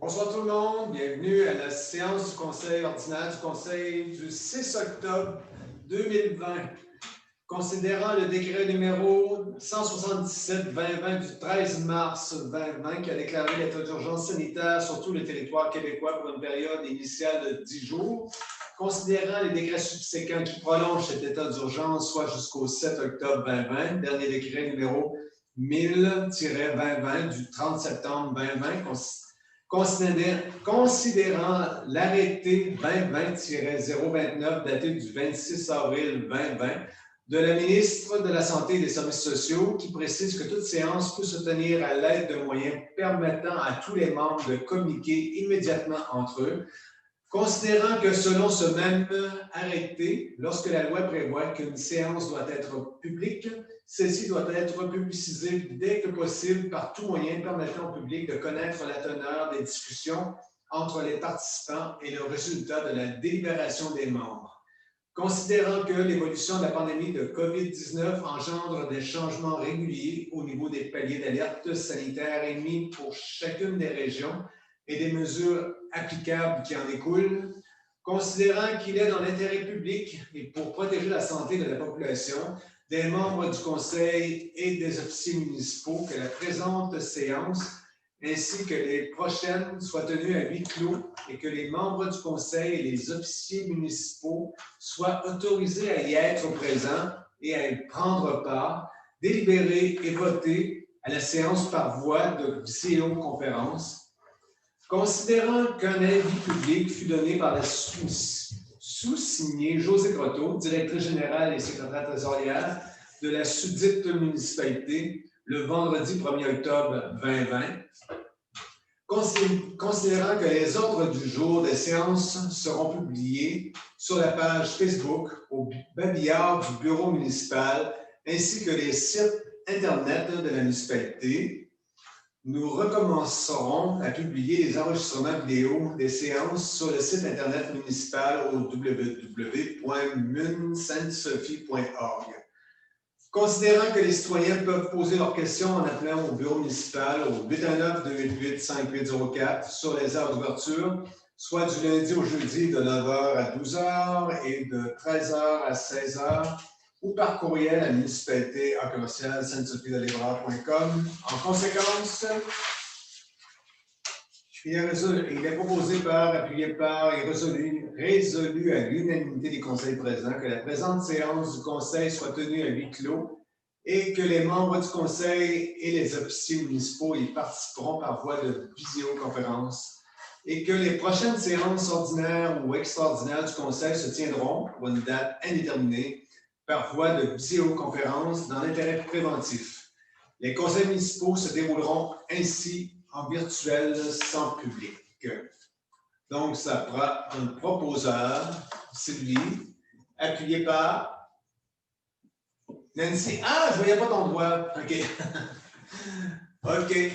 Bonsoir tout le monde, bienvenue à la séance du Conseil ordinaire du Conseil du 6 octobre 2020. Considérant le décret numéro 177-2020 du 13 mars 2020 qui a déclaré l'état d'urgence sanitaire sur tout le territoire québécois pour une période initiale de 10 jours, considérant les décrets subséquents qui prolongent cet état d'urgence, soit jusqu'au 7 octobre 2020, dernier décret numéro 1000-2020 du 30 septembre 2020, considérant l'arrêté 2020-029 daté du 26 avril 2020 de la ministre de la Santé et des Services sociaux qui précise que toute séance peut se tenir à l'aide de moyens permettant à tous les membres de communiquer immédiatement entre eux, considérant que selon ce même arrêté, lorsque la loi prévoit qu'une séance doit être publique, celle-ci doit être publicisée dès que possible par tout moyen permettant au public de connaître la teneur des discussions entre les participants et le résultat de la délibération des membres. Considérant que l'évolution de la pandémie de COVID-19 engendre des changements réguliers au niveau des paliers d'alerte sanitaire émis pour chacune des régions et des mesures applicables qui en découlent, considérant qu'il est dans l'intérêt public et pour protéger la santé de la population, des membres du Conseil et des officiers municipaux que la présente séance ainsi que les prochaines soient tenues à huis clos et que les membres du Conseil et les officiers municipaux soient autorisés à y être présents et à y prendre part, délibérer et voter à la séance par voie de visioconférence. Considérant qu'un avis public fut donné par la sous-signée Josée Croteau, directrice générale et secrétaire trésorière de la sous-dite municipalité, le vendredi 1er octobre 2020, considérant que les ordres du jour des séances seront publiés sur la page Facebook au babillard du bureau municipal ainsi que les sites Internet de la municipalité, nous recommencerons à publier les enregistrements vidéo des séances sur le site Internet municipal au www.munsaintesophie.org. Considérant que les citoyens peuvent poser leurs questions en appelant au bureau municipal au 819-288-5804 sur les heures d'ouverture, soit du lundi au jeudi de 9h à 12h et de 13h à 16h, ou par courriel à la municipalité @sainte-sophie-de-lébrard.com. En conséquence, il est proposé appuyé par et résolu à l'unanimité des conseils présents que la présente séance du conseil soit tenue à huis clos et que les membres du conseil et les officiers municipaux y participeront par voie de visioconférence et que les prochaines séances ordinaires ou extraordinaires du conseil se tiendront pour une date indéterminée par voie de visioconférence dans l'intérêt préventif. Les conseils municipaux se dérouleront ainsi en virtuel sans public. Donc, ça prend un proposeur, Sylvie, appuyé par Nancy. Ah, je ne voyais pas ton doigt. OK. OK.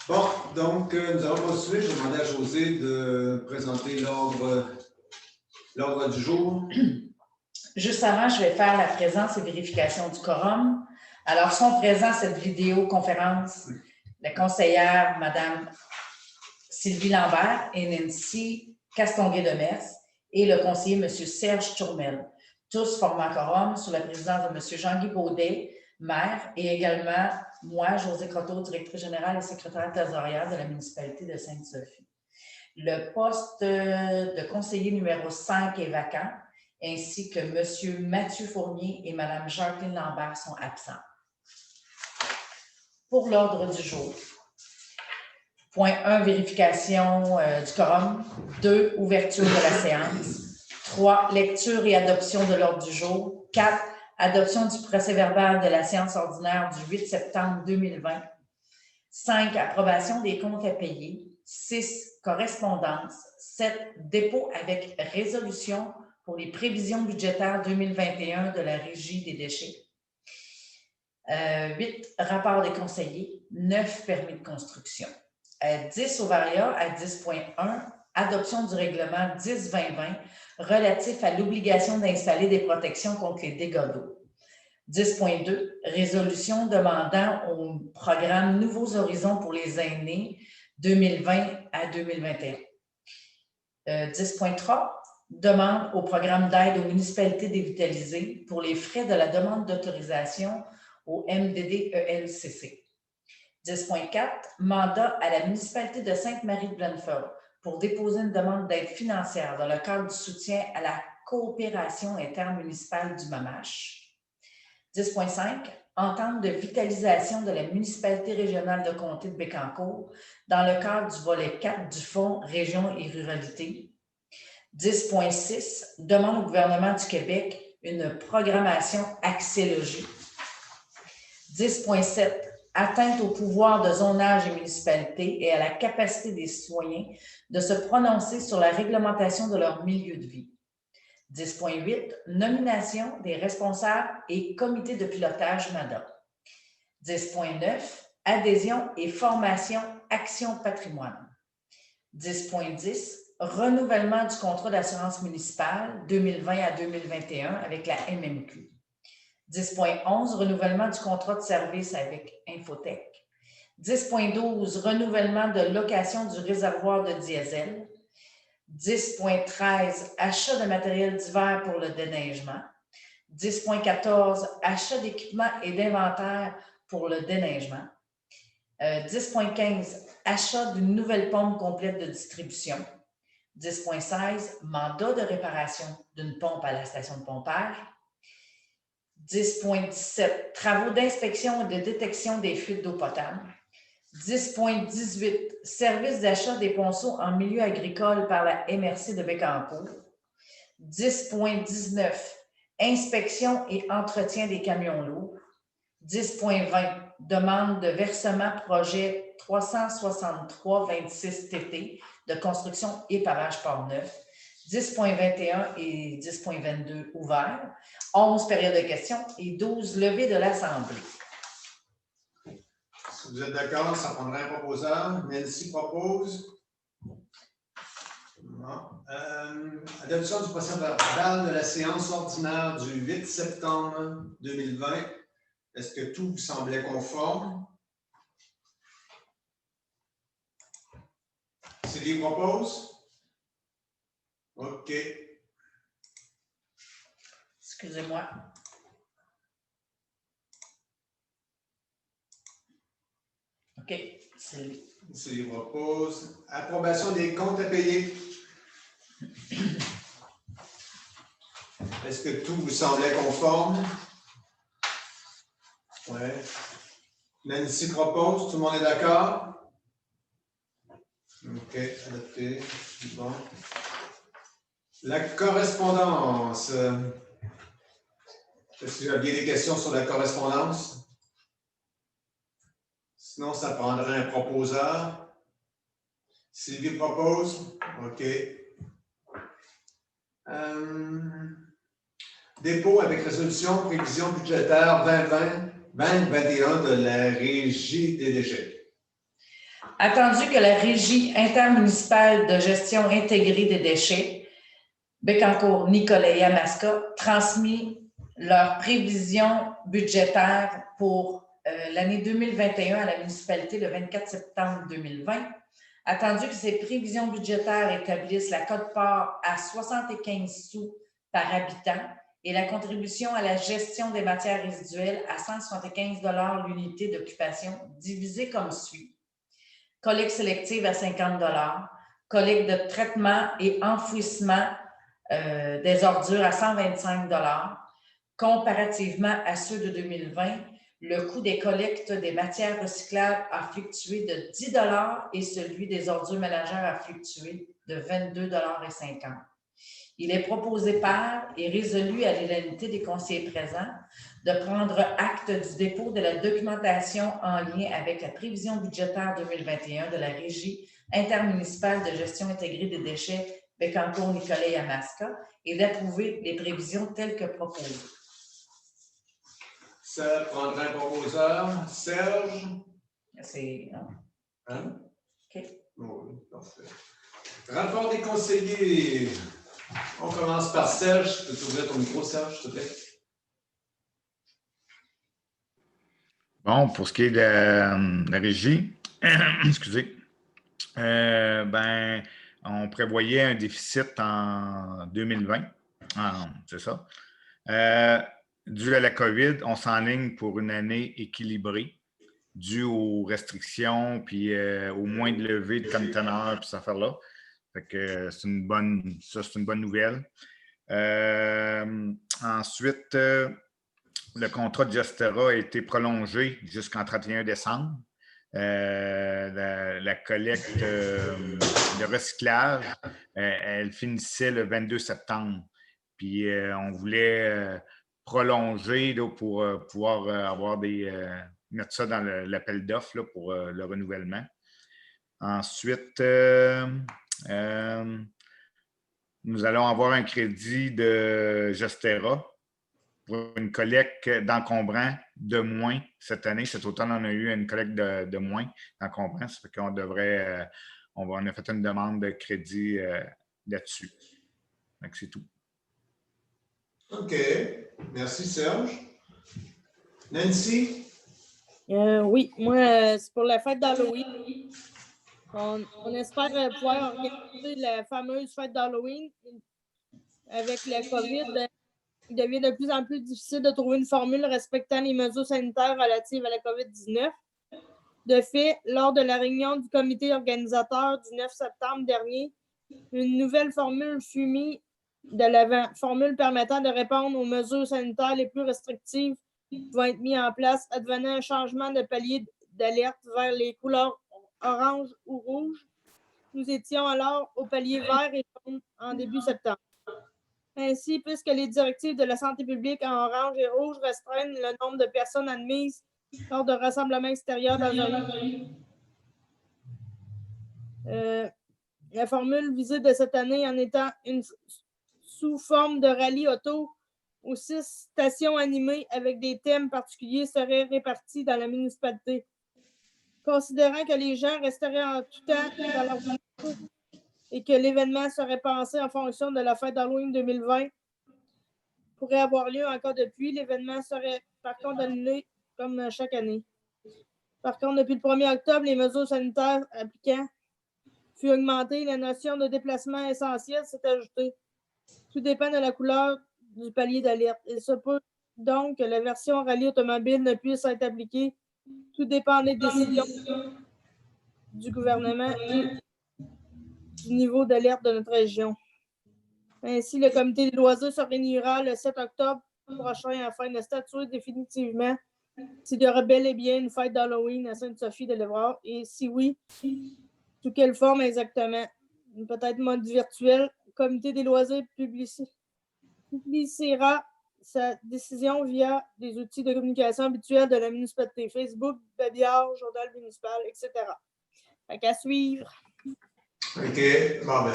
Bon, donc, nous allons continuer. Je vais demander à Josée de présenter l'ordre du jour. Juste avant, je vais faire la présence et vérification du quorum. Alors, sont présents à cette vidéoconférence la conseillère Mme Sylvie Lambert et Nancy Castonguay-Demers et le conseiller M. Serge Tourmel, tous formant quorum sous la présidence de M. Jean-Guy Baudet, maire, et également moi, Josée Croteau, directrice générale et secrétaire trésorière de la municipalité de Sainte-Sophie. Le poste de conseiller numéro 5 est vacant, ainsi que M. Mathieu Fournier et Mme Jacqueline Lambert sont absents. Pour l'ordre du jour, point 1, vérification du quorum. 2, ouverture de la séance. 3, lecture et adoption de l'ordre du jour. 4, adoption du procès-verbal de la séance ordinaire du 8 septembre 2020. 5, approbation des comptes à payer. 6, correspondance. 7, dépôt avec résolution pour les prévisions budgétaires 2021 de la Régie des déchets. 8, rapport des conseillers. 9, permis de construction. 10, OVARIA à 10.1, adoption du règlement 10-2020 relatif à l'obligation d'installer des protections contre les dégâts d'eau. 10.2, résolution demandant au programme Nouveaux Horizons pour les aînés 2020 à 2021. 10.3, demande au programme d'aide aux municipalités dévitalisées pour les frais de la demande d'autorisation au MDD-ELCC. 10.4, mandat à la municipalité de Sainte-Marie-de-Blandford pour déposer une demande d'aide financière dans le cadre du soutien à la coopération intermunicipale du MAMACH. 10.5, entente de vitalisation de la municipalité régionale de comté de Bécancour dans le cadre du volet 4 du Fonds Région et Ruralité. 10.6, demande au gouvernement du Québec une programmation axélogie. 10.7, atteinte au pouvoir de zonage et municipalité et à la capacité des citoyens de se prononcer sur la réglementation de leur milieu de vie. 10.8, nomination des responsables et comités de pilotage MADA. 10.9, adhésion et formation Action Patrimoine. 10.10, renouvellement du contrat d'assurance municipale 2020 à 2021 avec la MMQ. 10.11, renouvellement du contrat de service avec Infotech. 10.12, renouvellement de location du réservoir de diesel. 10.13, achat de matériel divers pour le déneigement. 10.14, achat d'équipements et d'inventaire pour le déneigement. 10.15, achat d'une nouvelle pompe complète de distribution. 10.16, mandat de réparation d'une pompe à la station de pompage. 10.17, travaux d'inspection et de détection des fuites d'eau potable. 10.18, service d'achat des ponceaux en milieu agricole par la MRC de Bécancour. 10.19, inspection et entretien des camions lourds. 10.20, demande de versement projet 363-26 TT de construction et pavage Port-Neuf. 10.21 et 10.22 ouverts, 11 périodes de questions et 12 levées de l'Assemblée. Si vous êtes d'accord, ça prendrait un proposeur. Nancy propose. Adoption du procès-verbal de la séance ordinaire du 8 septembre 2020. Est-ce que tout vous semblait conforme? Sylvie propose? OK. Excusez-moi. OK, Sylvie. Sylvie propose. Approbation des comptes à payer. Est-ce que tout vous semblait conforme? Oui. Nancy propose. Tout le monde est d'accord? OK, adopté. Bon. La correspondance. Est-ce que vous aviez des questions sur la correspondance? Sinon, ça prendrait un proposeur. Sylvie propose. OK. Dépôt avec résolution, prévision budgétaire 2020-2021 de la Régie des déchets. Attendu que la Régie intermunicipale de gestion intégrée des déchets, Bécancour, Nicolet et Yamaska, transmis leurs prévisions budgétaires pour l'année 2021 à la municipalité le 24 septembre 2020. Attendu que ces prévisions budgétaires établissent la quote-part à 75 sous par habitant et la contribution à la gestion des matières résiduelles à 175 $ l'unité d'occupation, divisée comme suit. Collecte sélective à 50 $, collecte de traitement et enfouissement des ordures à 125 $. Comparativement à ceux de 2020, le coût des collectes des matières recyclables a fluctué de 10 $ et celui des ordures ménagères a fluctué de 22,50 $. Il est proposé par et résolu à l'unanimité des conseillers présents de prendre acte du dépôt de la documentation en lien avec la prévision budgétaire 2021 de la Régie intermunicipale de gestion intégrée des déchets Bécancour, Nicolet et Yamaska et d'approuver les prévisions telles que proposées. Ça prendrait un proposeur. Serge? C'est... Hein? OK. Oui, parfait. Rapport des conseillers. On commence par Serge. Tu peux t'ouvrir ton micro, Serge, s'il te plaît? Bon, pour ce qui est de la régie, excusez, On prévoyait un déficit en 2020. C'est ça. Dû à la COVID, on s'enligne pour une année équilibrée, dû aux restrictions, puis au moins de levée de conteneurs, puis cette affaire-là. Fait que c'est une bonne nouvelle. Ensuite, le contrat de Gestera a été prolongé jusqu'en 31 décembre. La collecte de recyclage, elle finissait le 22 septembre. Puis on voulait prolonger là, pour pouvoir mettre ça dans l'appel d'offres pour le renouvellement. Ensuite, nous allons avoir un crédit de Gestera pour une collecte d'encombrants de moins cette année. Cet automne, on a eu une collecte de moins d'encombrants. Ça fait qu'on devrait, on a fait une demande de crédit là-dessus. Donc, c'est tout. OK. Merci, Serge. Nancy? Oui, moi, c'est pour la fête d'Halloween. On espère pouvoir organiser la fameuse fête d'Halloween. Avec la COVID, il devient de plus en plus difficile de trouver une formule respectant les mesures sanitaires relatives à la COVID-19. De fait, lors de la réunion du comité organisateur du 9 septembre dernier, une nouvelle formule fut mise de l'avant, formule permettant de répondre aux mesures sanitaires les plus restrictives vont être mises en place, advenant un changement de palier d'alerte vers les couleurs orange ou rouge. Nous étions alors au palier vert et jaune en début septembre. Ainsi, puisque les directives de la santé publique en orange et rouge restreignent le nombre de personnes admises lors de rassemblements extérieurs dans un lieu. La formule visée de cette année en étant sous forme de rallye auto où 6 stations animées avec des thèmes particuliers seraient réparties dans la municipalité. Considérant que les gens resteraient en tout temps dans leur voiture et que l'événement serait pensé en fonction de la fête d'Halloween 2020, pourrait avoir lieu en cas de pluie. L'événement serait par contre annulé comme chaque année. Par contre, depuis le 1er octobre, les mesures sanitaires appliquant fut augmentée. La notion de déplacement essentiel s'est ajoutée. Tout dépend de la couleur du palier d'alerte. Il se peut donc que la version rallye automobile ne puisse être appliquée. Tout dépend des décisions du gouvernement et du niveau d'alerte de notre région. Ainsi, le comité des loisirs se réunira le 7 octobre prochain afin de statuer définitivement s'il y aura bel et bien une fête d'Halloween à Sainte-Sophie-de-Lévrard et si oui, sous quelle forme exactement. Peut-être mode virtuel. Le comité des loisirs publicera sa décision via des outils de communication habituels de la municipalité, Facebook, Babillard, Journal municipal, etc. Fait qu'à suivre. OK. Bon,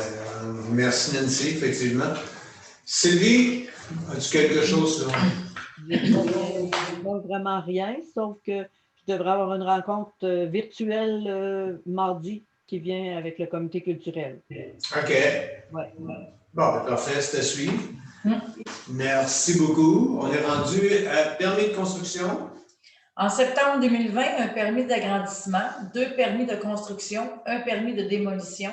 merci Nancy, effectivement. Sylvie, as-tu quelque chose là? Pas vraiment rien, sauf que je devrais avoir une rencontre virtuelle mardi qui vient avec le comité culturel. OK. Ouais. Bon, parfait, c'est à suivre. Merci beaucoup. On est rendu à permis de construction. En septembre 2020, un permis d'agrandissement, 2 permis de construction, 1 permis de démolition,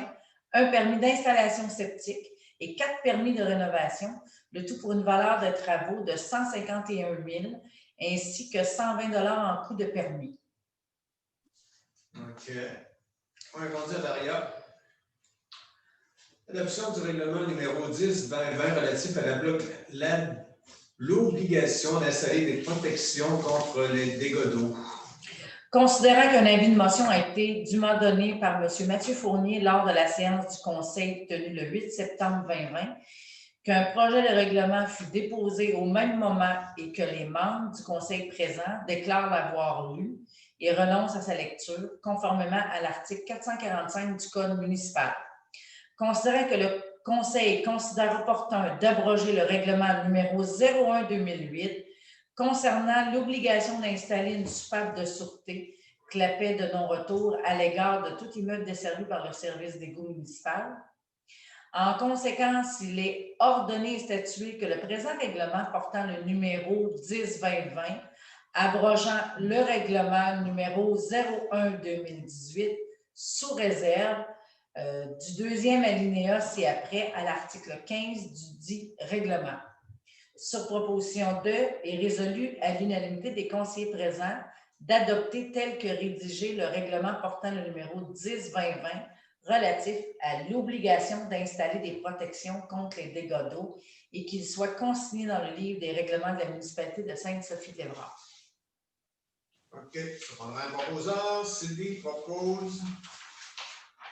1 permis d'installation septique et 4 permis de rénovation, le tout pour une valeur de travaux de 151 000 ainsi que 120 $ en coût de permis. OK. On va conduire Daria. L'adoption du règlement numéro 10-2020 relatif à l'obligation d'installer des protections contre les dégâts d'eau. Considérant qu'un avis de motion a été dûment donné par M. Mathieu Fournier lors de la séance du Conseil tenue le 8 septembre 2020, qu'un projet de règlement fut déposé au même moment et que les membres du Conseil présent déclarent l'avoir lu et renoncent à sa lecture, conformément à l'article 445 du Code municipal. Considérant que le Conseil considère opportun d'abroger le règlement numéro 01-2008 concernant l'obligation d'installer une soupape de sûreté, clapet de non-retour à l'égard de tout immeuble desservi par le service d'égout municipal. En conséquence, il est ordonné et statué que le présent règlement portant le numéro 10-2020, abrogeant le règlement numéro 01-2018, sous réserve du deuxième alinéa ci-après à l'article 15 du dit règlement. Sur proposition de est résolu à l'unanimité des conseillers présents d'adopter tel que rédigé le règlement portant le numéro 10-2020 relatif à l'obligation d'installer des protections contre les dégâts d'eau et qu'il soit consigné dans le livre des règlements de la municipalité de Sainte-Sophie-de-Lévrard. OK. Ça prendra un proposeur. Sylvie propose.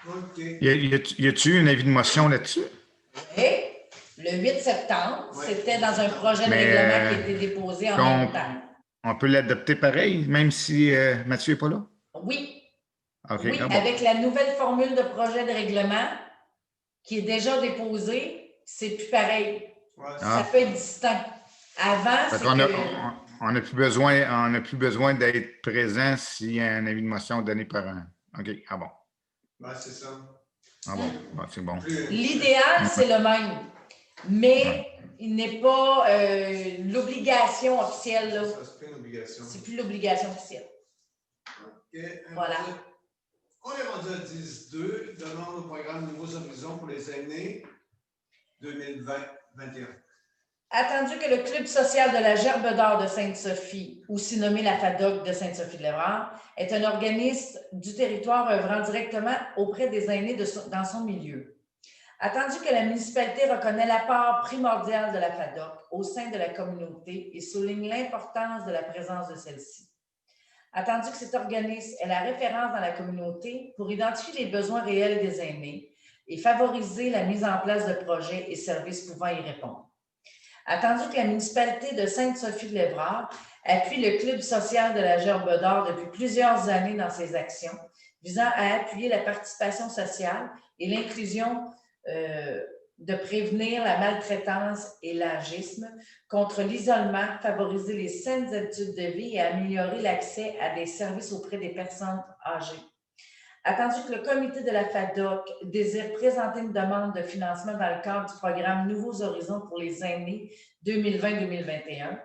OK. Y a-t-il un avis de motion là-dessus? Et le 8 septembre, Oui. c'était dans un projet de Mais, règlement qui a été déposé en même temps. On peut l'adopter pareil, même si Mathieu n'est pas là? Oui. OK. Oui, Ah bon. avec la nouvelle formule de projet de règlement qui est déjà déposée, c'est plus pareil. Ouais, Ça peut être distinct. Avant, c'est que... On n'a plus besoin d'être présent s'il y a un avis de motion donné par un. OK. Ah bon. ouais, c'est ça. Ah bon. Bon, c'est bon. L'idéal, c'est le même, mais il n'est pas l'obligation officielle. Là. Ça, c'est plus une obligation. C'est plus l'obligation officielle. OK. Voilà. On est rendu à 10-2. Demande au programme Nouveaux Horizons pour les années 2020-2021. Attendu que le Club social de la Gerbe d'Or de Sainte-Sophie, aussi nommé la FADOC de Sainte-Sophie-de-Lévrard, est un organisme du territoire œuvrant directement auprès des aînés dans son milieu. Attendu que la municipalité reconnaît l'apport primordial de la FADOC au sein de la communauté et souligne l'importance de la présence de celle-ci. Attendu que cet organisme est la référence dans la communauté pour identifier les besoins réels des aînés et favoriser la mise en place de projets et services pouvant y répondre. Attendu que la municipalité de Sainte-Sophie-de-Lévrard appuie le Club social de la Gerbe d'Or depuis plusieurs années dans ses actions visant à appuyer la participation sociale et l'inclusion de prévenir la maltraitance et l'agisme, contre l'isolement, favoriser les saines habitudes de vie et améliorer l'accès à des services auprès des personnes âgées. Attendu que le comité de la FADOC désire présenter une demande de financement dans le cadre du programme Nouveaux Horizons pour les aînés 2020-2021,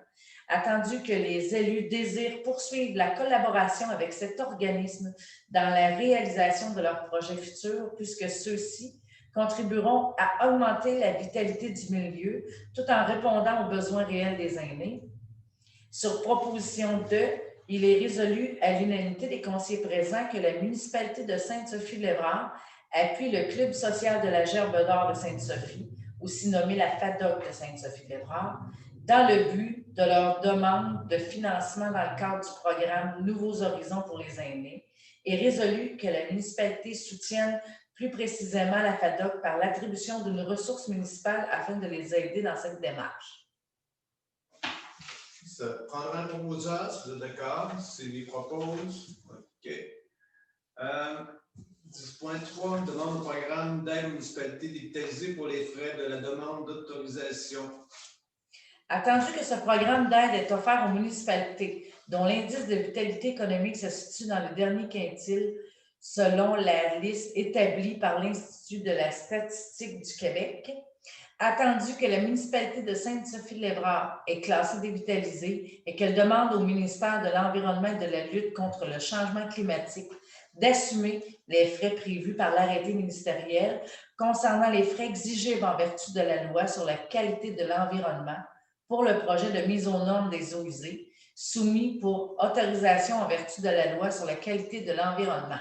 attendu que les élus désirent poursuivre la collaboration avec cet organisme dans la réalisation de leurs projets futurs, puisque ceux-ci contribueront à augmenter la vitalité du milieu tout en répondant aux besoins réels des aînés. Sur proposition de, il est résolu à l'unanimité des conseillers présents que la municipalité de Sainte-Sophie-de-Lévrard appuie le Club social de la Gerbe d'Or de Sainte-Sophie, aussi nommé la FADOC de Sainte-Sophie-de-Lévrard, dans le but de leur demande de financement dans le cadre du programme Nouveaux Horizons pour les aînés, et résolu que la municipalité soutienne plus précisément la FADOC par l'attribution d'une ressource municipale afin de les aider dans cette démarche. Ça prendra un proposeur, si vous êtes d'accord. Sylvie propose. OK. 10.3, demande au programme d'aide municipalité dévitalisée pour les frais de la demande d'autorisation. Attendu que ce programme d'aide est offert aux municipalités dont l'indice de vitalité économique se situe dans le dernier quintile selon la liste établie par l'Institut de la statistique du Québec, attendu que la municipalité de Sainte-Sophie-de-Lévrard est classée dévitalisée et qu'elle demande au ministère de l'Environnement et de la lutte contre le changement climatique d'assumer les frais prévus par l'arrêté ministériel concernant les frais exigés en vertu de la loi sur la qualité de l'environnement pour le projet de mise aux normes des eaux usées, soumis pour autorisation en vertu de la loi sur la qualité de l'environnement.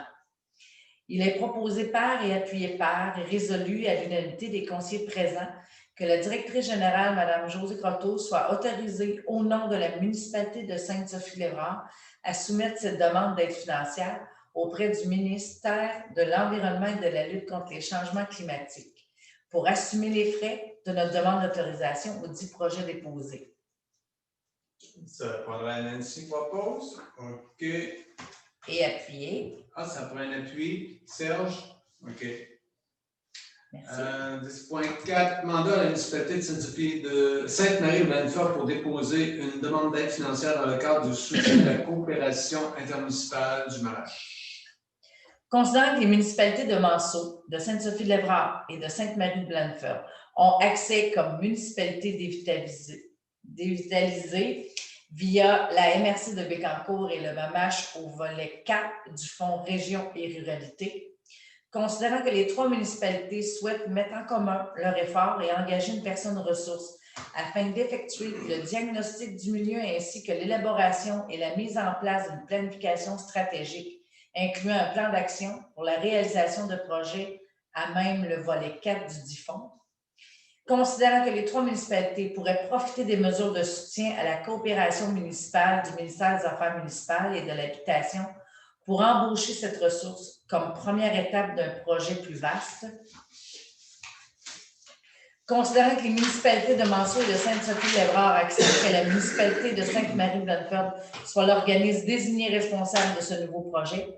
Il est proposé par et appuyé par et résolu à l'unanimité des conseillers présents que la directrice générale, Mme Josée Croteau, soit autorisée au nom de la municipalité de Sainte-Sophie-de-Lévrard à soumettre cette demande d'aide financière auprès du ministère de l'Environnement et de la lutte contre les changements climatiques pour assumer les frais de notre demande d'autorisation aux 10 projets déposés. Ça prendra Nancy propose. OK. Et appuyé. Ah, ça prend un appui. Serge? OK. Merci. 10.4, mandat à la municipalité de Sainte-Sophie de Sainte-Marie-de-Blanfort pour déposer une demande d'aide financière dans le cadre du soutien de la coopération intermunicipale du Malache. Considérant que les municipalités de Manceau, de Sainte-Sophie-de-Lévrard et de Sainte-Marie-de-Blanfort ont accès comme municipalité dévitalisée via la MRC de Bécancour et le MAMACH au volet 4 du Fonds Région et Ruralité, Considérant que les 3 municipalités souhaitent mettre en commun leurs efforts et engager une personne ressource afin d'effectuer le diagnostic du milieu ainsi que l'élaboration et la mise en place d'une planification stratégique, incluant un plan d'action pour la réalisation de projets à même le volet 4 du dit fonds. Considérant que les 3 municipalités pourraient profiter des mesures de soutien à la coopération municipale du ministère des Affaires municipales et de l'Habitation pour embaucher cette ressource comme première étape d'un projet plus vaste. Considérant que les municipalités de Manceau et de Sainte-Sophie-Lévrard acceptent que la municipalité de Sainte-Marie-Blanford soit l'organisme désigné responsable de ce nouveau projet,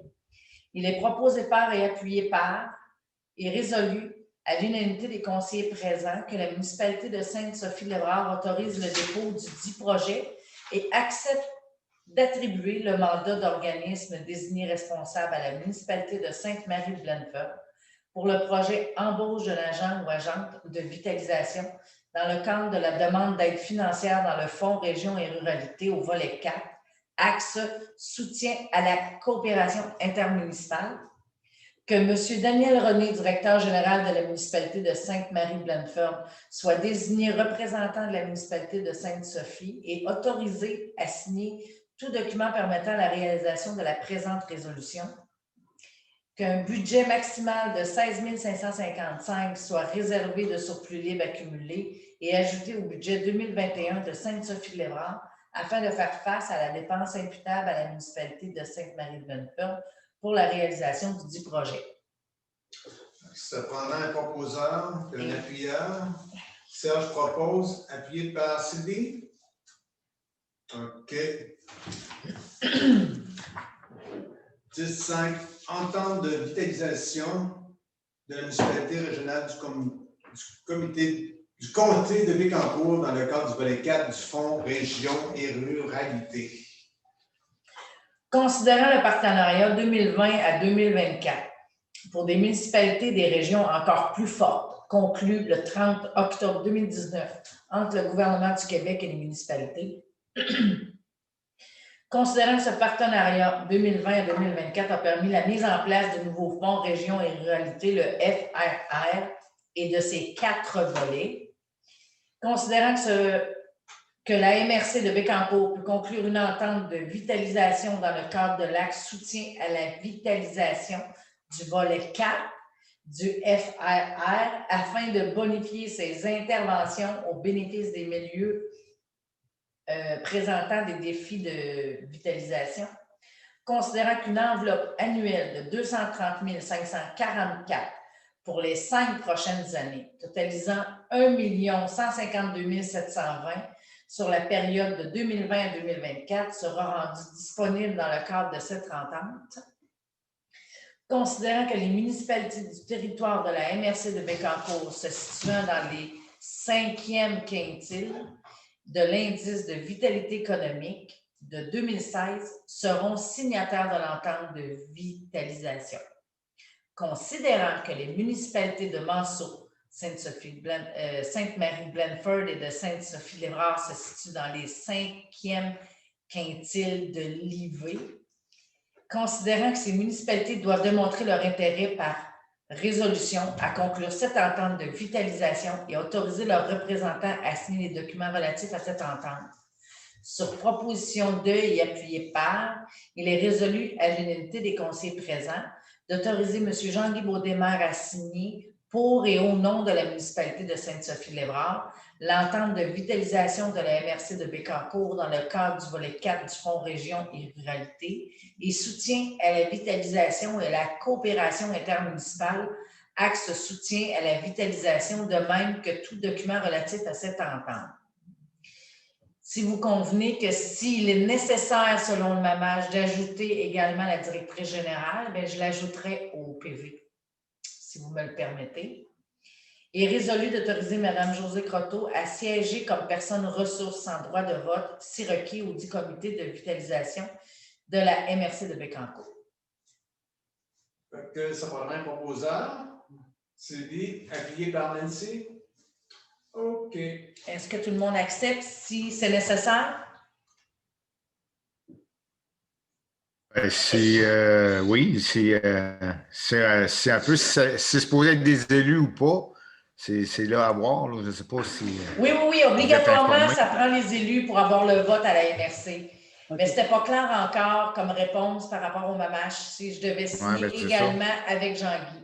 il est proposé par et appuyé par et résolu à l'unanimité des conseillers présents que la municipalité de Sainte-Sophie-Lévrard autorise le dépôt du dit projet et accepte d'attribuer le mandat d'organisme désigné responsable à la municipalité de Sainte-Marie-Blanford pour le projet embauche de l'agent ou agente de vitalisation dans le cadre de la demande d'aide financière dans le Fonds Région et Ruralité au volet 4, axe soutien à la coopération intermunicipale, que M. Daniel René, directeur général de la municipalité de Sainte-Marie-Blanford, soit désigné représentant de la municipalité de Sainte-Sophie et autorisé à signer tout document permettant la réalisation de la présente résolution, qu'un budget maximal de 16 555 soit réservé de surplus libre accumulé et ajouté au budget 2021 de Sainte-Sophie-Lévrard afin de faire face à la dépense imputable à la municipalité de Sainte-Marie-Blanford pour la réalisation du dit projet. Ça prendra un proposeur, un appuyeur. Serge propose, appuyé par Sylvie. OK. 10.5. Entente de vitalisation de la municipalité régionale du comté de Bécancour dans le cadre du volet 4 du Fonds Région et Ruralité. Considérant le partenariat 2020 à 2024 pour des municipalités des régions encore plus fortes, conclu le 30 octobre 2019 entre le gouvernement du Québec et les municipalités, considérant que ce partenariat 2020 à 2024 a permis la mise en place de nouveaux fonds Région et Ruralité, le FRR, et de ses 4 volets, considérant que la MRC de Bécancour peut conclure une entente de vitalisation dans le cadre de l'axe soutien à la vitalisation du volet 4 du FRR afin de bonifier ses interventions au bénéfice des milieux présentant des défis de vitalisation, considérant qu'une enveloppe annuelle de 230 544 pour les 5 prochaines années, totalisant 1 152 720 sur la période de 2020 à 2024, sera rendue disponible dans le cadre de cette entente. Considérant que les municipalités du territoire de la MRC de Bécancour se situant dans les 5e quintiles de l'indice de vitalité économique de 2016 seront signataires de l'entente de vitalisation. Considérant que les municipalités de Manceau, Sainte-Marie-Blanford et de Sainte-Sophie-Lévrard se situent dans les 5e quintiles de l'IV, considérant que ces municipalités doivent démontrer leur intérêt par résolution à conclure cette entente de vitalisation et autoriser leurs représentants à signer les documents relatifs à cette entente. Sur proposition de et appuyé par, il est résolu à l'unanimité des conseillers présents d'autoriser M. Jean-Guy Baudémer à signer pour et au nom de la municipalité de Sainte-Sophie-Lévrard l'entente de vitalisation de la MRC de Bécancour dans le cadre du volet 4 du Fonds Région et Ruralité et soutien à la vitalisation et à la coopération intermunicipale, axe soutien à la vitalisation, de même que tout document relatif à cette entente. Si vous convenez que s'il est nécessaire, selon le MAMAGE, d'ajouter également la directrice générale, bien, je l'ajouterai au PV, si vous me le permettez. Et résolu d'autoriser Mme Josée Croteau à siéger comme personne ressource sans droit de vote, si requis, au dit comité de vitalisation de la MRC de Bécancour. Ça prendra un proposeur. Sylvie, appuyé par Nancy. OK. Est-ce que tout le monde accepte si c'est nécessaire? Oui, c'est un peu, c'est supposé être des élus ou pas. C'est là à voir. Là. Je ne sais pas si Oui, vous êtes obligatoirement, informé. ça prend les élus pour avoir le vote à la MRC. OK. Mais ce n'était pas clair encore comme réponse par rapport au MAMACH si je devais signer ben, c'est également avec Jean-Guy.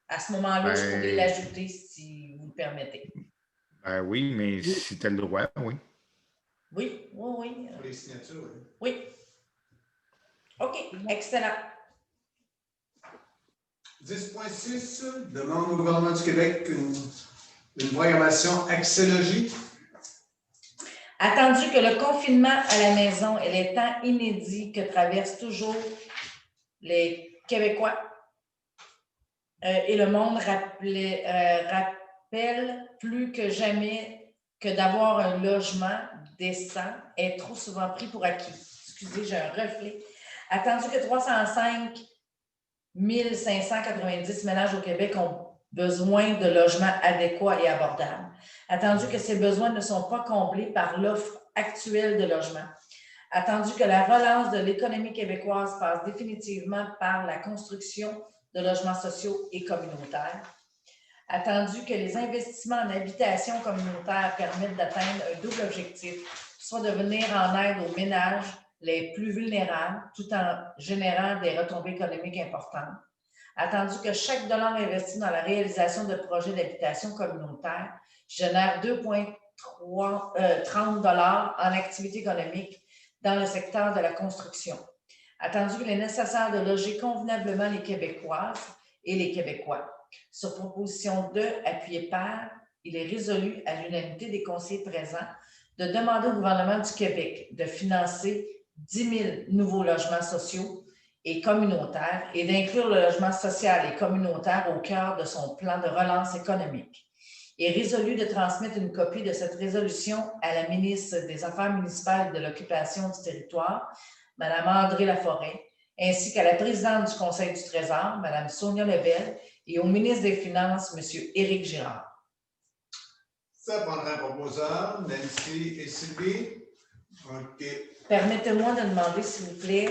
À ce moment-là, je pourrais Ben, l'ajouter si vous le permettez. ben oui, mais si tu as le droit, oui. Oui. Pour les signatures, oui. Oui. OK, excellent. 10.6 demande au gouvernement du Québec une programmation axélogie. Attendu que le confinement à la maison et les temps inédits que traversent toujours les Québécois et le monde rappelle plus que jamais que d'avoir un logement décent est trop souvent pris pour acquis. Excusez, j'ai un reflet. Attendu que 305 590 ménages au Québec ont besoin de logements adéquats et abordables. Attendu que ces besoins ne sont pas comblés par l'offre actuelle de logements. Attendu que la relance de l'économie québécoise passe définitivement par la construction de logements sociaux et communautaires. Attendu que les investissements en habitation communautaire permettent d'atteindre un double objectif, soit de venir en aide aux ménages les plus vulnérables, tout en générant des retombées économiques importantes. Attendu que chaque dollar investi dans la réalisation de projets d'habitation communautaire génère 2,30 $ en activité économique dans le secteur de la construction. Attendu qu'il est nécessaire de loger convenablement les Québécoises et les Québécois. Sur proposition de, appuyée par, il est résolu à l'unanimité des conseillers présents de demander au gouvernement du Québec de financer 10 000 nouveaux logements sociaux et communautaires et d'inclure le logement social et communautaire au cœur de son plan de relance économique. Il est résolu de transmettre une copie de cette résolution à la ministre des Affaires municipales et de l'Occupation du territoire, Mme André Laforêt, ainsi qu'à la présidente du Conseil du Trésor, Mme Sonia Lebel, et au ministre des Finances, M. Éric Girard. Ça prendra un proposeur, Nancy et Sylvie. OK. Permettez-moi de demander, s'il vous plaît,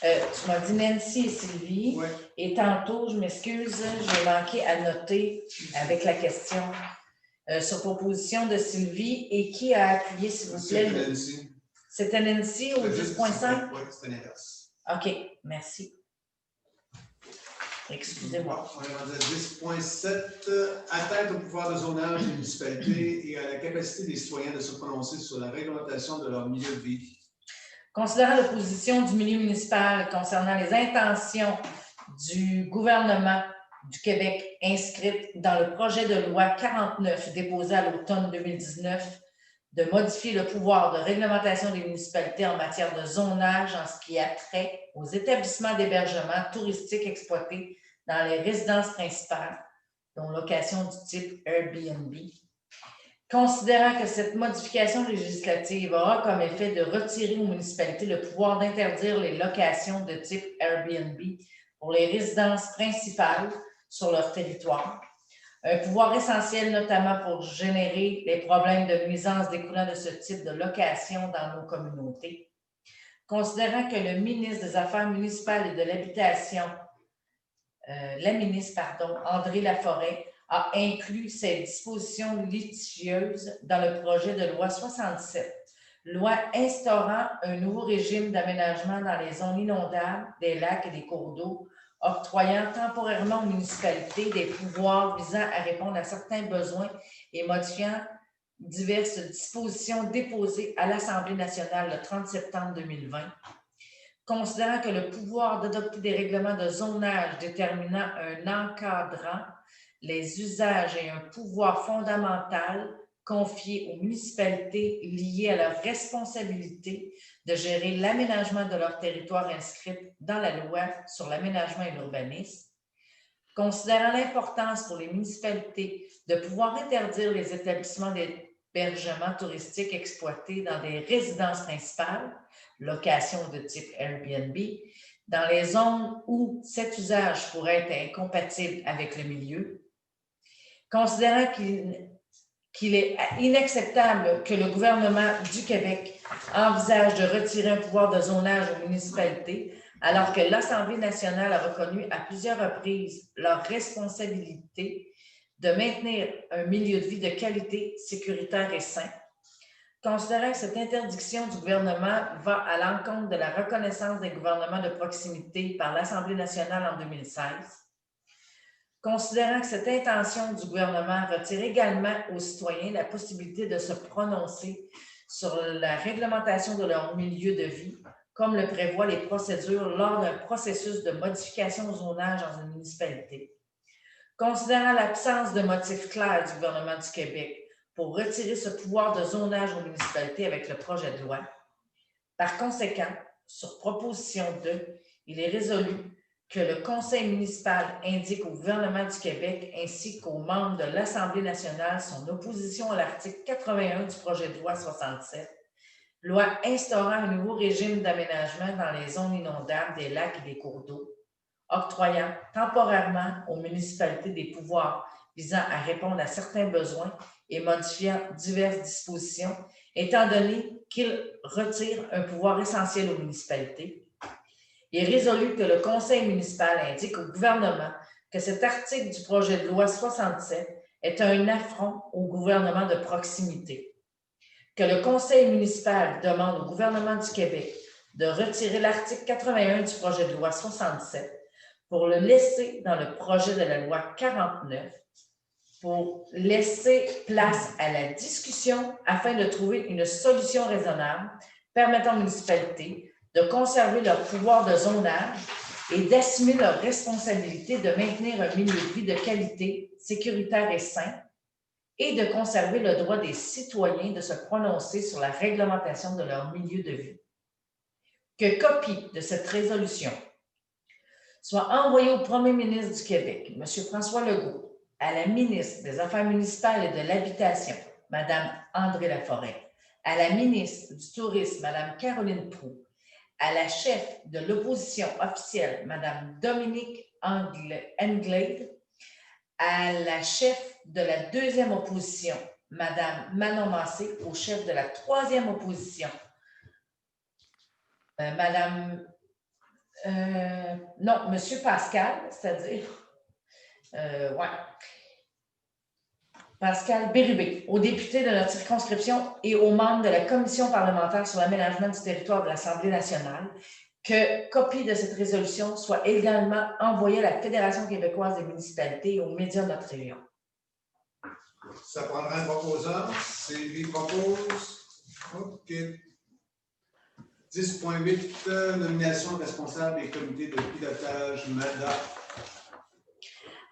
tu m'as dit Nancy et Sylvie, Ouais. et tantôt, je m'excuse, j'ai manqué à noter avec la question sur proposition de Sylvie, et qui a appuyé, s'il vous plaît? C'était Nancy. C'était Nancy au 10.5? Oui, c'était l'inverse. OK, merci. Excusez-moi. On est rendu à 10.7, atteinte au pouvoir de zonage des municipalités et à la capacité des citoyens de se prononcer sur la réglementation de leur milieu de vie. Considérant l'opposition du milieu municipal concernant les intentions du gouvernement du Québec inscrites dans le projet de loi 49 déposé à l'automne 2019 de modifier le pouvoir de réglementation des municipalités en matière de zonage en ce qui a trait aux établissements d'hébergement touristique exploités dans les résidences principales, dont location du type Airbnb. Considérant que cette modification législative aura comme effet de retirer aux municipalités le pouvoir d'interdire les locations de type Airbnb pour les résidences principales sur leur territoire, un pouvoir essentiel notamment pour générer les problèmes de nuisance découlant de ce type de location dans nos communautés. Considérant que le ministre des Affaires municipales et de l'Habitation, André Laforêt, a inclus ces dispositions litigieuses dans le projet de loi 67, loi instaurant un nouveau régime d'aménagement dans les zones inondables, des lacs et des cours d'eau, octroyant temporairement aux municipalités des pouvoirs visant à répondre à certains besoins et modifiant diverses dispositions déposées à l'Assemblée nationale le 30 septembre 2020. Considérant que le pouvoir d'adopter des règlements de zonage déterminant un encadrant, les usages et un pouvoir fondamental confiés aux municipalités liés à leur responsabilité de gérer l'aménagement de leur territoire inscrit dans la loi sur l'aménagement et l'urbanisme, considérant l'importance pour les municipalités de pouvoir interdire les établissements d'hébergement touristique exploités dans des résidences principales, location de type Airbnb, dans les zones où cet usage pourrait être incompatible avec le milieu, considérant qu'il est inacceptable que le gouvernement du Québec envisage de retirer un pouvoir de zonage aux municipalités alors que l'Assemblée nationale a reconnu à plusieurs reprises leur responsabilité de maintenir un milieu de vie de qualité, sécuritaire et sain. Considérant que cette interdiction du gouvernement va à l'encontre de la reconnaissance des gouvernements de proximité par l'Assemblée nationale en 2016, considérant que cette intention du gouvernement retire également aux citoyens la possibilité de se prononcer sur la réglementation de leur milieu de vie, comme le prévoient les procédures lors d'un processus de modification au zonage dans une municipalité, considérant l'absence de motifs clairs du gouvernement du Québec pour retirer ce pouvoir de zonage aux municipalités avec le projet de loi. Par conséquent, sur proposition 2, il est résolu que le Conseil municipal indique au gouvernement du Québec ainsi qu'aux membres de l'Assemblée nationale son opposition à l'article 81 du projet de loi 67, loi instaurant un nouveau régime d'aménagement dans les zones inondables des lacs et des cours d'eau, octroyant temporairement aux municipalités des pouvoirs visant à répondre à certains besoins et modifiant diverses dispositions, étant donné qu'il retire un pouvoir essentiel aux municipalités. Il est résolu que le Conseil municipal indique au gouvernement que cet article du projet de loi 67 est un affront au gouvernement de proximité. Que le Conseil municipal demande au gouvernement du Québec de retirer l'article 81 du projet de loi 67 pour le laisser dans le projet de la loi 49 pour laisser place à la discussion afin de trouver une solution raisonnable permettant aux municipalités de conserver leur pouvoir de zonage et d'assumer leur responsabilité de maintenir un milieu de vie de qualité, sécuritaire et sain, et de conserver le droit des citoyens de se prononcer sur la réglementation de leur milieu de vie. Que copie de cette résolution soit envoyée au Premier ministre du Québec, M. François Legault, à la ministre des Affaires municipales et de l'Habitation, Mme André Laforêt, à la ministre du Tourisme, Mme Caroline Proulx, à la chef de l'opposition officielle, Mme Dominique Anglade, à la chef de la deuxième opposition, Mme Manon Massé, au chef de la troisième opposition, Mme... non, M. Pascal, c'est-à-dire... ouais. Pascal Bérubé, aux députés de notre circonscription et aux membres de la Commission parlementaire sur l'aménagement du territoire de l'Assemblée nationale, que copie de cette résolution soit également envoyée à la Fédération québécoise des municipalités et aux médias de notre région. Ça prendra un proposant. Sylvie propose. OK. 10.8, nomination responsable des comités de pilotage MADA.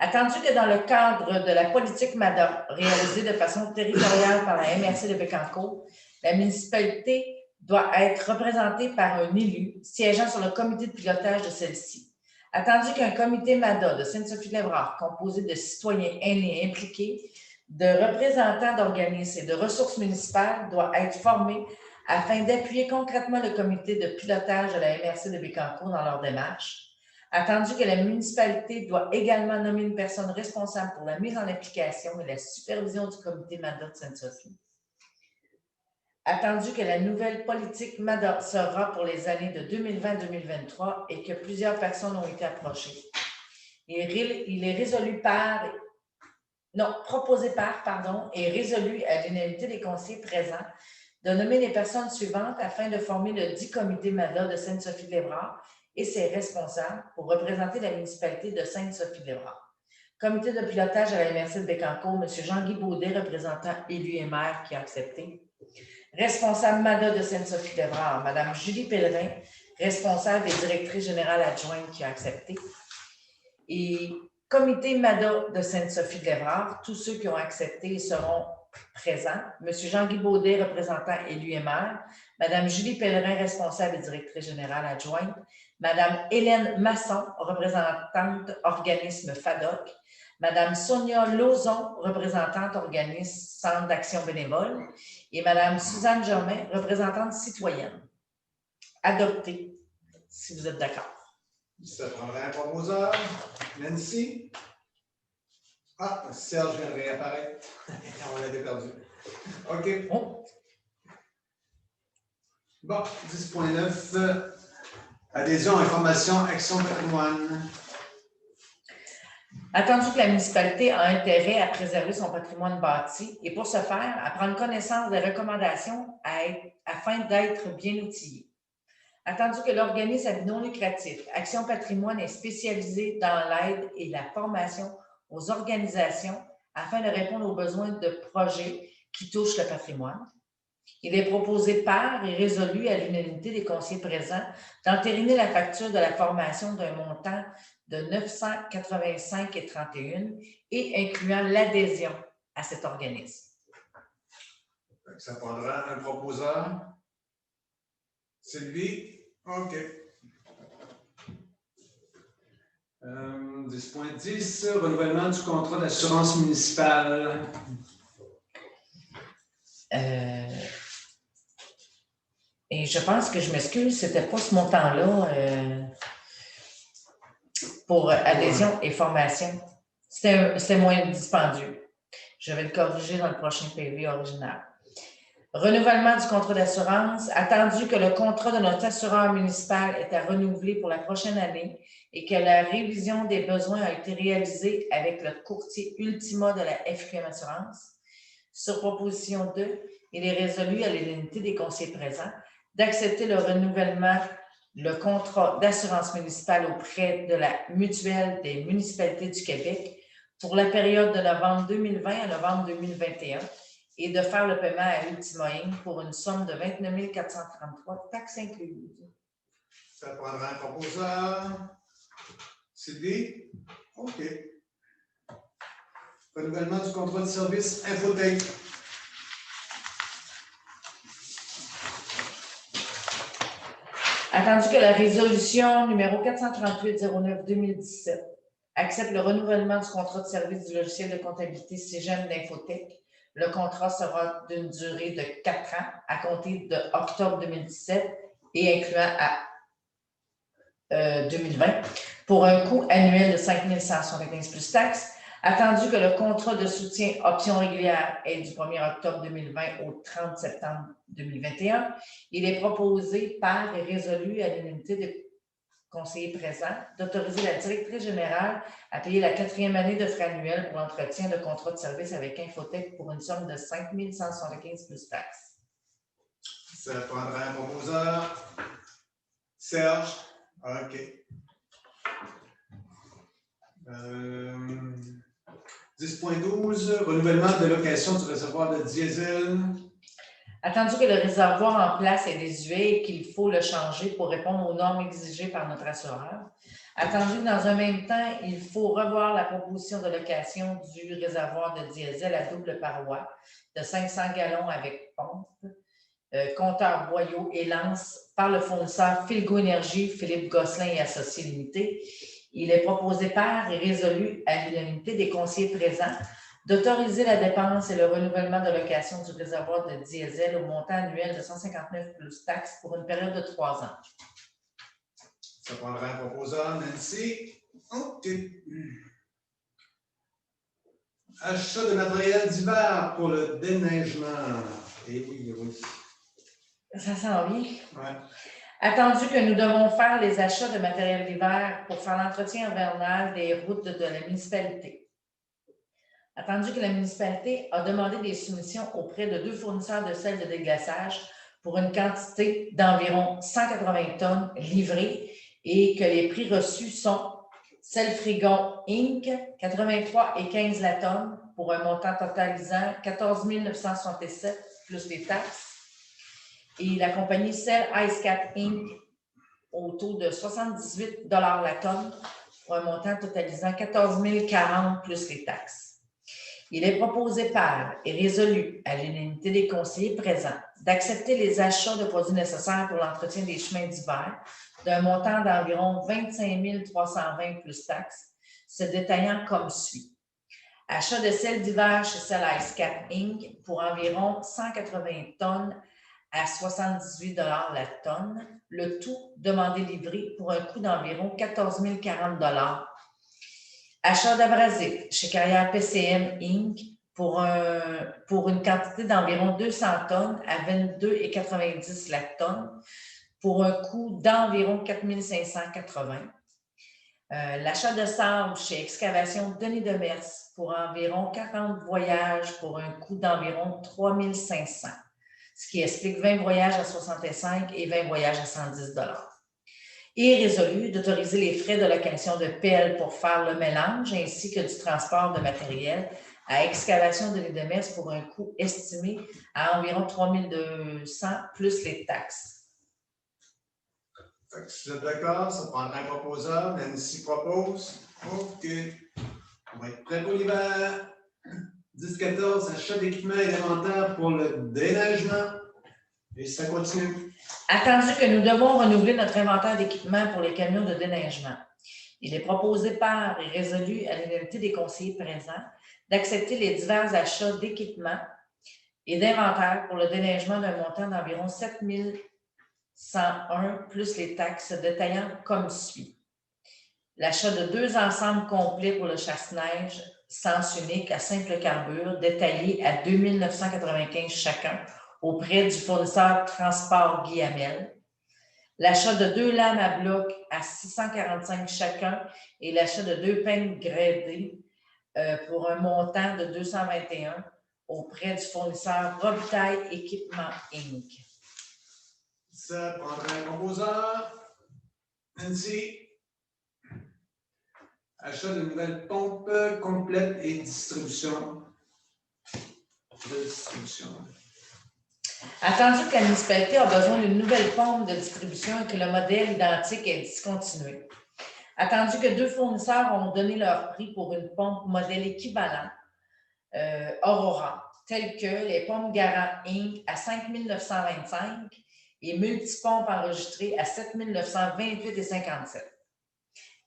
Attendu que dans le cadre de la politique MADA, réalisée de façon territoriale par la MRC de Bécancour, la municipalité doit être représentée par un élu siégeant sur le comité de pilotage de celle-ci. Attendu qu'un comité MADA de Sainte-Sophie-de-Lévrard, composé de citoyens aînés impliqués, de représentants d'organismes et de ressources municipales, doit être formé afin d'appuyer concrètement le comité de pilotage de la MRC de Bécancour dans leur démarche. Attendu que la municipalité doit également nommer une personne responsable pour la mise en application et la supervision du comité MADA de Sainte-Sophie. Attendu que la nouvelle politique MADA sera pour les années de 2020-2023 et que plusieurs personnes ont été approchées. Il est proposé par et résolu à l'unanimité des conseillers présents de nommer les personnes suivantes afin de former le dit comité MADA de Sainte-Sophie-de-Lévrard et ses responsables pour représenter la municipalité de Sainte-Sophie-de-Lévrard. Comité de pilotage à la MRC de Bécancour, M. Jean-Guy Baudet, représentant élu et maire, qui a accepté. Responsable MADA de Sainte-Sophie-de-Lévrard, Mme Julie Pellerin, responsable et directrice générale adjointe, qui a accepté. Et comité MADA de Sainte-Sophie-de-Lévrard, tous ceux qui ont accepté seront présents. M. Jean-Guy Baudet, représentant élu et maire. Mme Julie Pellerin, responsable et directrice générale adjointe. Mme Hélène Masson, représentante organisme FADOC. Mme Sonia Lauzon, représentante organisme Centre d'action bénévole. Et Mme Suzanne Germain, représentante citoyenne. Adopté, si vous êtes d'accord. Ça prendrait un proposeur. Nancy? Ah, Serge vient de réapparaître. On l'avait perdu. OK. Oh. Bon, 10.9. Adhésion, information, action, patrimoine. Attendu que la municipalité a intérêt à préserver son patrimoine bâti et pour ce faire, à prendre connaissance des recommandations afin d'être bien outillé. Attendu que l'organisme à but non lucratif Action Patrimoine est spécialisé dans l'aide et la formation aux organisations afin de répondre aux besoins de projets qui touchent le patrimoine. Il est proposé par et résolu à l'unanimité des conseillers présents d'entériner la facture de la formation d'un montant de 985,31 et incluant l'adhésion à cet organisme. Ça prendra un proposeur. Sylvie? OK. 10.10, renouvellement du contrat d'assurance municipale. Et je pense que je m'excuse, ce n'était pas ce montant-là pour adhésion et formation. C'était moins dispendieux. Je vais le corriger dans le prochain PV original. Renouvellement du contrat d'assurance. Attendu que le contrat de notre assureur municipal est à renouveler pour la prochaine année et que la révision des besoins a été réalisée avec le courtier Ultima de la FQM Assurance. Sur proposition 2, il est résolu à l'unanimité des conseillers présents d'accepter le renouvellement, le contrat d'assurance municipale auprès de la Mutuelle des municipalités du Québec pour la période de novembre 2020 à novembre 2021 et de faire le paiement à Ultima Inc. pour une somme de 29 433, taxes incluses. Ça prendra un proposeur. Sylvie? OK. Renouvellement du contrat de service Infotech. Attendu que la résolution numéro 438-09-2017 accepte le renouvellement du contrat de service du logiciel de comptabilité Cégem d'Infotech, le contrat sera d'une durée de 4 ans à compter de octobre 2017 et incluant à 2020 pour un coût annuel de 5 175 plus taxes. Attendu que le contrat de soutien option régulière est du 1er octobre 2020 au 30 septembre 2021, il est proposé par et résolu à l'unanimité de conseillers présents d'autoriser la directrice générale à payer la 4e année de frais annuels pour l'entretien de contrat de service avec Infotech pour une somme de 5 175 plus taxes. Ça prendra un proposeur. Serge? OK. 10.12, renouvellement de location du réservoir de diesel. Attendu que le réservoir en place est désuet et qu'il faut le changer pour répondre aux normes exigées par notre assureur. Attendu que dans un même temps, il faut revoir la proposition de location du réservoir de diesel à double paroi de 500 gallons avec pompe, compteur boyau et lance par le fournisseur Philgo Énergie, Philippe Gosselin et Associés Limités. Il est proposé par et résolu à l'unanimité des conseillers présents d'autoriser la dépense et le renouvellement de location du réservoir de diesel au montant annuel de 159 plus taxes pour une période de 3 ans. Ça prendra un proposeur. Nancy? OK. Achat de matériel d'hiver pour le déneigement. Eh oui, oui. Ça s'en vient. Ouais. Attendu que nous devons faire les achats de matériel d'hiver pour faire l'entretien hivernal des routes de la municipalité. Attendu que la municipalité a demandé des soumissions auprès de 2 fournisseurs de sel de déglaçage pour une quantité d'environ 180 tonnes livrées et que les prix reçus sont Sel Frigon Inc. 83,15 la tonne pour un montant totalisant 14 967 plus les taxes. Et la compagnie Cell Ice Cap Inc. au taux de 78 la tonne pour un montant totalisant 14 040 plus les taxes. Il est proposé par et résolu à l'unanimité des conseillers présents d'accepter les achats de produits nécessaires pour l'entretien des chemins d'hiver d'un montant d'environ 25 320 plus taxes, se détaillant comme suit. Achat de sel d'hiver chez Cell Ice Cap Inc. pour environ 180 tonnes à 78 la tonne, le tout demandé livré pour un coût d'environ 14 040 Achat d'abrasifs chez Carrière PCM Inc. pour une quantité d'environ 200 tonnes à 22,90 la tonne, pour un coût d'environ 4 580. L'achat de sable chez Excavation Denis Demers pour environ 40 voyages pour un coût d'environ 3 500, ce qui explique 20 voyages à 65 et 20 voyages à 110 $. Et résolu d'autoriser les frais de location de pelle pour faire le mélange ainsi que du transport de matériel à Excavation Denis Demers pour un coût estimé à environ 3 200 plus les taxes. Fait que si vous êtes d'accord, ça prendra un proposeur. Nancy propose. OK. On va être prêt pour l'hiver. 10-14, achat d'équipements élémentaires pour le déneigement. Et ça continue. Attendu que nous devons renouveler notre inventaire d'équipements pour les camions de déneigement, il est proposé par et résolu à l'unanimité des conseillers présents d'accepter les divers achats d'équipements et d'inventaire pour le déneigement d'un montant d'environ 7 101 plus les taxes détaillant comme suit. L'achat de 2 ensembles complets pour le chasse-neige sens unique à simple carbure détaillé à 2 995 chacun auprès du fournisseur Transport Guy Hamel. L'achat de 2 lames à bloc à 645 chacun et l'achat de 2 peignes gradées pour un montant de 221 auprès du fournisseur Robitaille Équipement Inc. Ça prendra un composeur. Nancy. Achat de nouvelles pompes complètes et distribution. Attendu que la municipalité a besoin d'une nouvelle pompe de distribution et que le modèle identique est discontinué. Attendu que 2 fournisseurs ont donné leur prix pour une pompe modèle équivalent Aurora, telles que les pompes Garant Inc. à 5 925 et multipompes enregistrées à 7 928 et 57.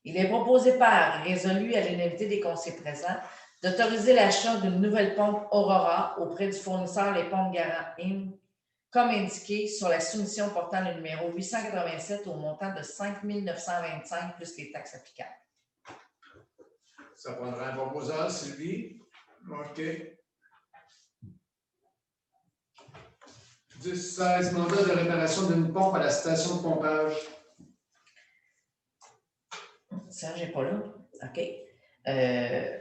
Il est proposé par résolu à l'unanimité des conseillers présents d'autoriser l'achat d'une nouvelle pompe Aurora auprès du fournisseur Les Pompes Garant Inc. comme indiqué sur la soumission portant le numéro 887 au montant de 5 925 plus les taxes applicables. Ça prendra un proposeur, Sylvie. OK. 10-16, mandat de réparation d'une pompe à la station de pompage. Ça, j'ai pas là. OK.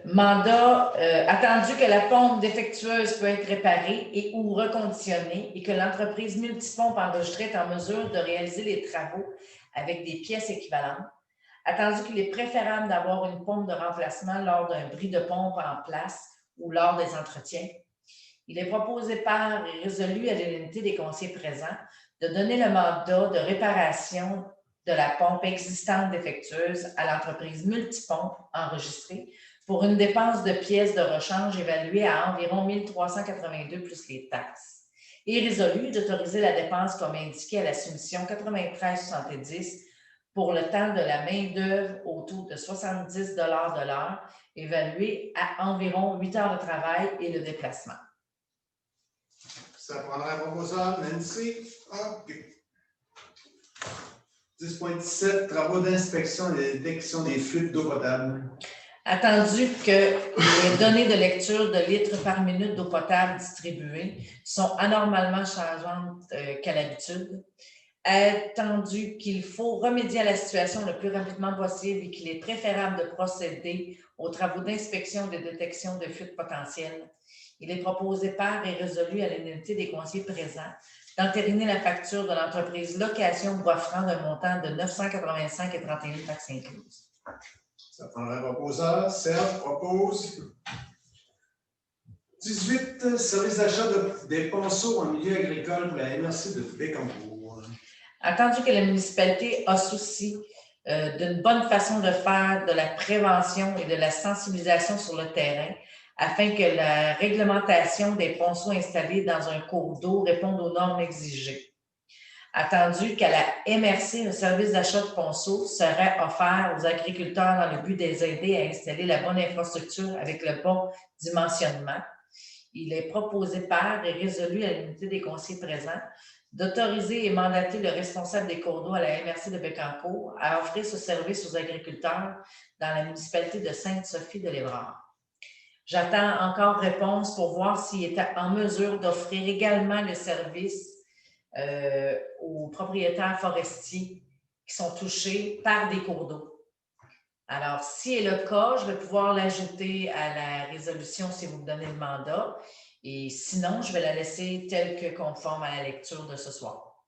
Mandat attendu que la pompe défectueuse peut être réparée et ou reconditionnée et que l'entreprise Multipompe enregistrée est en mesure de réaliser les travaux avec des pièces équivalentes. Attendu qu'il est préférable d'avoir une pompe de remplacement lors d'un bris de pompe en place ou lors des entretiens. Il est proposé par et résolu à l'unanimité des conseillers présents de donner le mandat de réparation de la pompe existante défectueuse à l'entreprise Multipompe enregistrée pour une dépense de pièces de rechange évaluée à environ 1 382 plus les taxes. Et résolu d'autoriser la dépense comme indiqué à la soumission 93,70 pour le temps de la main-d'œuvre au taux de 70 $ de l'heure, évalué à environ 8 heures de travail et le déplacement. Ça prendra un proposeur, Nancy. OK. 10.17, travaux d'inspection et de détection des fuites d'eau potable. Attendu que les données de lecture de litres par minute d'eau potable distribuée sont anormalement changeantes qu'à l'habitude, attendu qu'il faut remédier à la situation le plus rapidement possible et qu'il est préférable de procéder aux travaux d'inspection et de détection de fuites potentielles, il est proposé par et résolu à l'unanimité des conseillers présents d'entériner la facture de l'entreprise Location Bois-Franc d'un montant de 985 et 31 taxes incluses. Ça prendra un proposeur. Serge propose. 18, service d'achat des ponceaux en milieu agricole pour la MRC de Bécancour. Attendu que la municipalité a souci d'une bonne façon de faire de la prévention et de la sensibilisation sur le terrain, afin que la réglementation des ponceaux installés dans un cours d'eau réponde aux normes exigées. Attendu qu'à la MRC, le service d'achat de ponceaux serait offert aux agriculteurs dans le but de les aider à installer la bonne infrastructure avec le bon dimensionnement. Il est proposé par et résolu à l'unité des conseillers présents d'autoriser et mandater le responsable des cours d'eau à la MRC de Bécancour à offrir ce service aux agriculteurs dans la municipalité de Sainte-Sophie-de-l'Évrard. J'attends encore réponse pour voir s'il est en mesure d'offrir également le service aux propriétaires forestiers qui sont touchés par des cours d'eau. Alors, si est le cas, je vais pouvoir l'ajouter à la résolution si vous me donnez le mandat. Et sinon, je vais la laisser telle que conforme à la lecture de ce soir.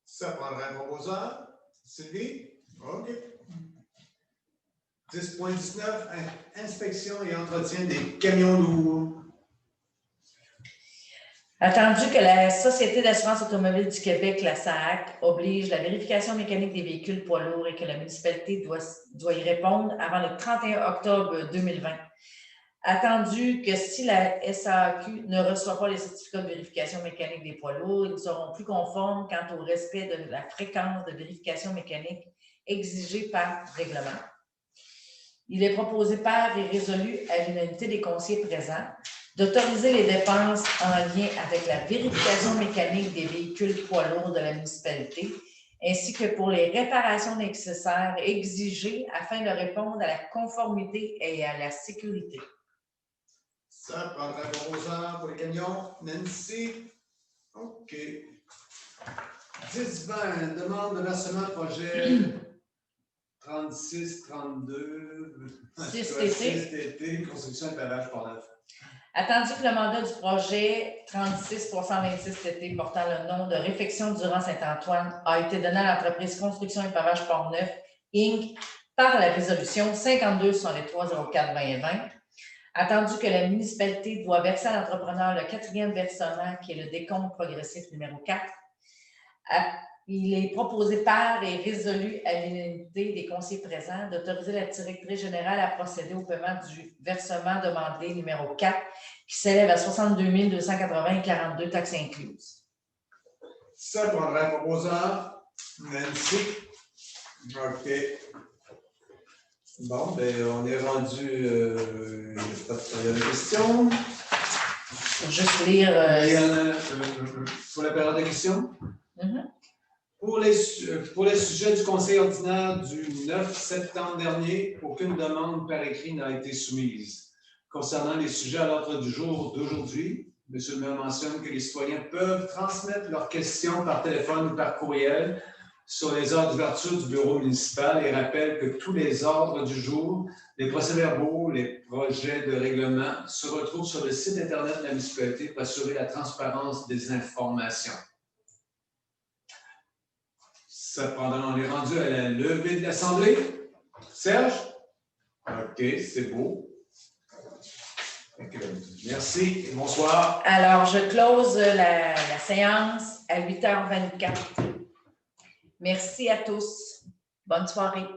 Ça prendra un proposeur. Sylvie? OK. 10.19, inspection et entretien des camions lourds. Attendu que la Société d'assurance automobile du Québec, la SAAC, oblige la vérification mécanique des véhicules poids lourds et que la municipalité doit y répondre avant le 31 octobre 2020. Attendu que si la SAAQ ne reçoit pas les certificats de vérification mécanique des poids lourds, ils seront plus conformes quant au respect de la fréquence de vérification mécanique exigée par règlement. Il est proposé par et résolu à l'unanimité des conseillers présents d'autoriser les dépenses en lien avec la vérification mécanique des véhicules poids lourds de la municipalité, ainsi que pour les réparations nécessaires exigées afin de répondre à la conformité et à la sécurité. Ça prendra un proposeur pour les camions. Nancy? OK. 10-20, demande de versement projet 36-32. 6TT. Construction et pavage par neuf. Attendu que le mandat du projet 36-326TT portant le nom de Réfection Durand Saint-Antoine a été donné à l'entreprise Construction et Pavage Port-Neuf, Inc., par la résolution 52-63-04-2020. Attendu que la municipalité doit verser à l'entrepreneur le 4e versement, qui est le décompte progressif numéro 4, il est proposé par et résolu à l'unanimité des conseillers présents d'autoriser la directrice générale à procéder au paiement du versement demandé numéro 4 qui s'élève à 62 280,42 taxes incluses. Ça prendra un proposeur. Nancy. OK. Bon, ben on est rendu. Il y a des questions. Il faut juste lire. Pour la période de questions. Mm-hmm. Pour les sujets du Conseil ordinaire du 9 septembre dernier, aucune demande par écrit n'a été soumise. Concernant les sujets à l'ordre du jour d'aujourd'hui, M. le maire mentionne que les citoyens peuvent transmettre leurs questions par téléphone ou par courriel sur les heures d'ouverture du bureau municipal et rappelle que tous les ordres du jour, les procès-verbaux, les projets de règlement se retrouvent sur le site Internet de la municipalité pour assurer la transparence des informations. Cependant, on est rendu à la levée de l'Assemblée. Serge? OK, c'est beau. Merci et bonsoir. Alors, je close la séance à 8h24. Merci à tous. Bonne soirée.